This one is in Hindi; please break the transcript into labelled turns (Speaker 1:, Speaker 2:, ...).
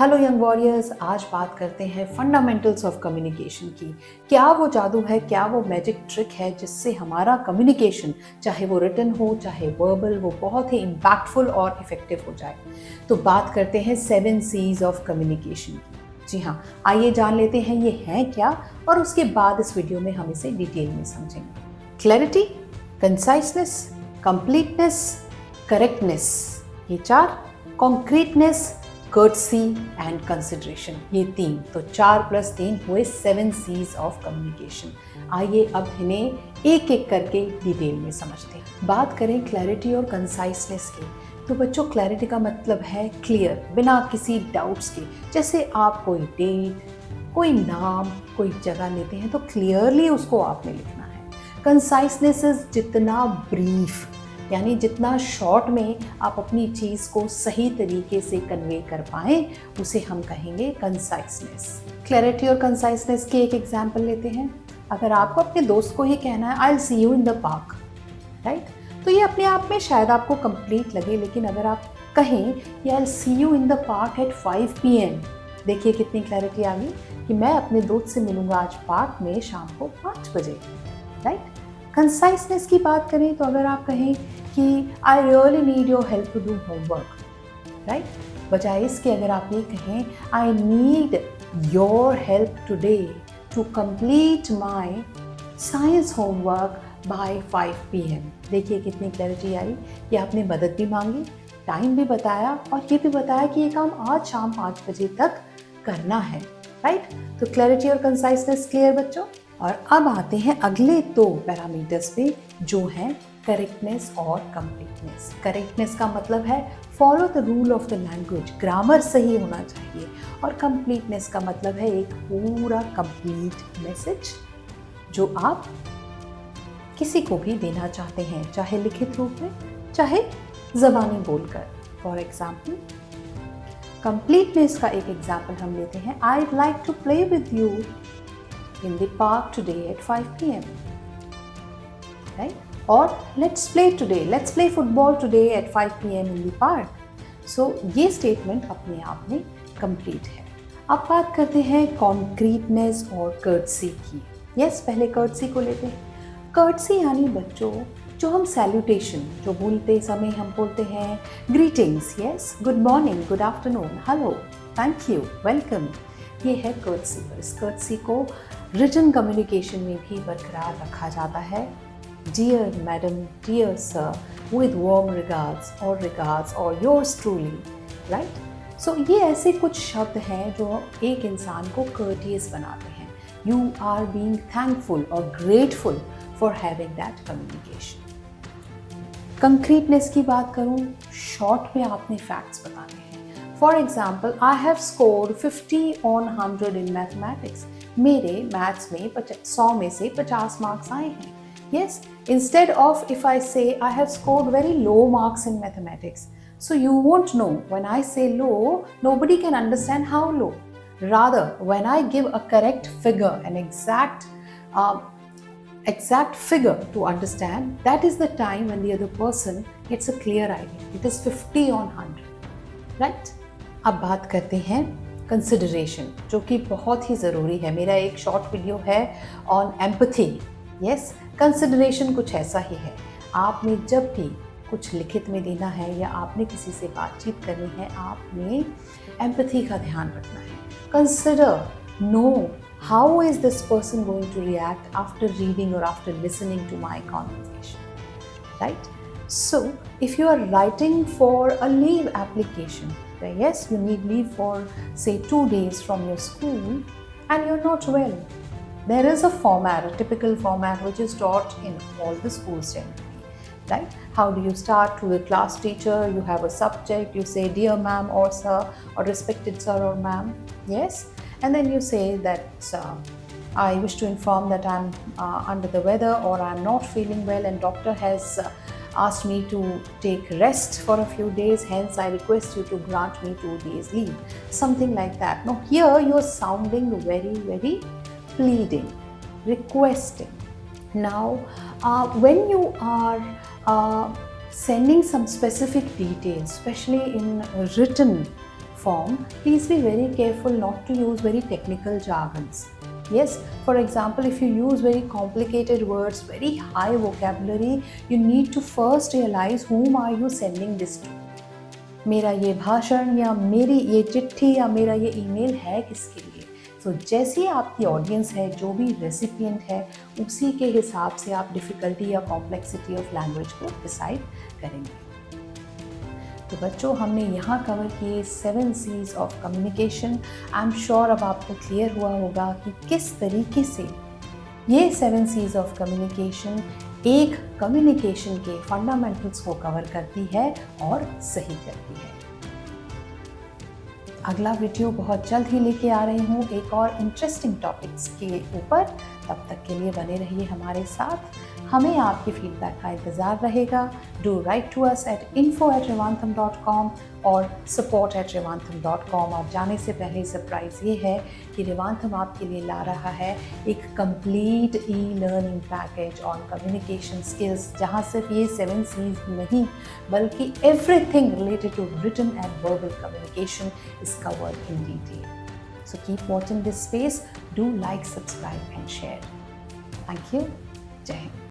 Speaker 1: हेलो यंग वॉरियर्स, आज बात करते हैं फंडामेंटल्स ऑफ कम्युनिकेशन की। क्या वो जादू है, क्या वो मैजिक ट्रिक है जिससे हमारा कम्युनिकेशन, चाहे वो रिटन हो चाहे वर्बल, वो बहुत ही इम्पैक्टफुल और इफेक्टिव हो जाए। तो बात करते हैं 7 C's ऑफ कम्युनिकेशन की। जी हाँ, आइए जान लेते हैं ये हैं क्या, और उसके बाद इस वीडियो में हम इसे डिटेल में समझेंगे। क्लैरिटी, कंसाइसनेस, कंप्लीटनेस, करेक्टनेस, ये 4। कॉन्क्रीटनेस, कर्टसी एंड कंसिडरेशन, ये 3। तो 4 + 3 हुए 7 C's ऑफ कम्युनिकेशन। आइए अब इन्हें एक एक करके डिटेल में समझते हैं। बात करें क्लैरिटी और कंसाइसनेस की, तो बच्चों क्लैरिटी का मतलब है क्लियर, बिना किसी डाउट्स के। जैसे आप कोई डेट, कोई नाम, कोई जगह लेते हैं तो क्लियरली उसको आपने लिखना है। कंसाइसनेस इज जितना ब्रीफ, यानी जितना शॉर्ट में आप अपनी चीज़ को सही तरीके से कन्वे कर पाएँ, उसे हम कहेंगे कंसाइसनेस। क्लैरिटी और कंसाइसनेस के एक एग्जांपल लेते हैं। अगर आपको अपने दोस्त को ही कहना है आई will see you in the park, right, तो ये अपने आप में शायद आपको कंप्लीट लगे, लेकिन अगर आप कहें I will see you in the park at 5 PM, देखिए कितनी क्लैरिटी आ गई कि मैं अपने दोस्त से मिलूंगा आज पार्क में शाम को 5 बजे, राइट। कंसाइसनेस की बात करें तो अगर आप कहें कि I really need your help to do homework, right, बजाय इसके अगर आप ये कहें I need your help today to complete my science homework by 5 PM, देखिए कितनी क्लैरिटी आई कि आपने मदद भी मांगी, टाइम भी बताया और ये भी बताया कि ये काम आज शाम 5 बजे तक करना है, राइट। तो क्लैरिटी और कंसाइसनेस क्लियर बच्चों। और अब आते हैं अगले 2 पैरामीटर्स पे, जो हैं करेक्टनेस और कंप्लीटनेस। करेक्टनेस का मतलब है follow the rule of the language, grammar सही होना चाहिए। और कंप्लीटनेस का मतलब है एक पूरा कंप्लीट मैसेज जो आप किसी को भी देना चाहते हैं, चाहे लिखित रूप में चाहे ज़बानी बोलकर। फॉर एग्जाम्पल, कंप्लीटनेस का एक एग्जाम्पल हम लेते हैं, I would like to play with you in the park today at 5 PM, right? Or let's play football today at 5 PM in the park. So ये statement अपने आप में complete है। अब बात करते हैं concreteness और courtesy की। Yes, पहले courtesy को लेते हैं। courtesy यानी बच्चों जो हम salutation, जो बोलते समय हम बोलते हैं greetings, yes, good morning, good afternoon, hello, thank you, welcome, ये है कर्टसी। पर इस कर्टसी को रिटन कम्युनिकेशन में भी बरकरार रखा जाता है। Dear madam, dear sir, with warm regards और योर्स ट्रूली, राइट। सो ये ऐसे कुछ शब्द हैं जो एक इंसान को कर्टियस बनाते हैं। यू आर बीइंग थैंकफुल और grateful for having that communication. Concreteness की बात करूँ, शॉर्ट में आपने फैक्ट्स बताने हैं। For example, I have scored 50 on 100 in mathematics. मेरे मैथ्स में 100 में से 50 मार्क्स आए हैं। Yes, instead of if I say I have scored very low marks in mathematics, so you won't know. When I say low, nobody can understand how low. Rather, when I give a correct figure, an exact figure to understand, that is the time when the other person gets a clear idea. It is 50 on 100, right? अब बात करते हैं कंसिडरेशन, जो कि बहुत ही ज़रूरी है। मेरा एक शॉर्ट वीडियो है ऑन एम्पैथी। यस, कंसिडरेशन कुछ ऐसा ही है। आपने जब भी कुछ लिखित में देना है या आपने किसी से बातचीत करनी है, आपने एम्पैथी का ध्यान रखना है। Consider, know how is this person going to react after reading और after listening to my conversation, right. So, if you are writing for a leave application, yes, you need leave for say 2 days from your school and you're not well, there is a format, a typical format which is taught in all the schools generally, right? How do you start to the class teacher? You have a subject, you say dear ma'am or sir, or respected sir or ma'am, yes, and then you say that I wish to inform that I'm under the weather or I'm not feeling well and doctor has asked me to take rest for a few days, hence I request you to grant me 2 days leave, something like that. Now here you're sounding very, very pleading, requesting. Now when you are sending some specific details, especially in written form, please be very careful not to use very technical jargons. Yes, for example, if you use very complicated words, very high vocabulary, you need to first realize whom are you sending this to. मेरा ये भाषण या मेरी ये चिट्ठी या मेरा ये ईमेल है किसके लिए। तो जैसी आपकी ऑडियंस है, जो भी रेसिपिएंट है, उसी के हिसाब से आप डिफ़िकल्टी या कॉम्प्लेक्सिटी ऑफ लैंग्वेज को डिसाइड करेंगे। तो बच्चों, हमने यहाँ कवर किए 7 C's of communication. I am sure अब आपको क्लियर हुआ होगा कि किस तरीके से ये 7 C's ऑफ कम्युनिकेशन एक कम्युनिकेशन के फंडामेंटल्स को कवर करती है और सही करती है। अगला वीडियो बहुत जल्द ही लेके आ रही हूँ एक और इंटरेस्टिंग टॉपिक्स के ऊपर। तब तक के लिए बने रहिए हमारे साथ। हमें आपके फीडबैक का इंतज़ार रहेगा। Do write to us at info@revantham.com और support@revantham.com। और जाने से पहले सरप्राइज़ ये है कि रेवांथम आपके लिए ला रहा है एक complete e learning package on communication skills, जहाँ सिर्फ ये 7 C's नहीं बल्कि everything related to written and verbal communication is covered in detail. So keep watching this space. Do like, subscribe and share. Thank you. Jai Hind.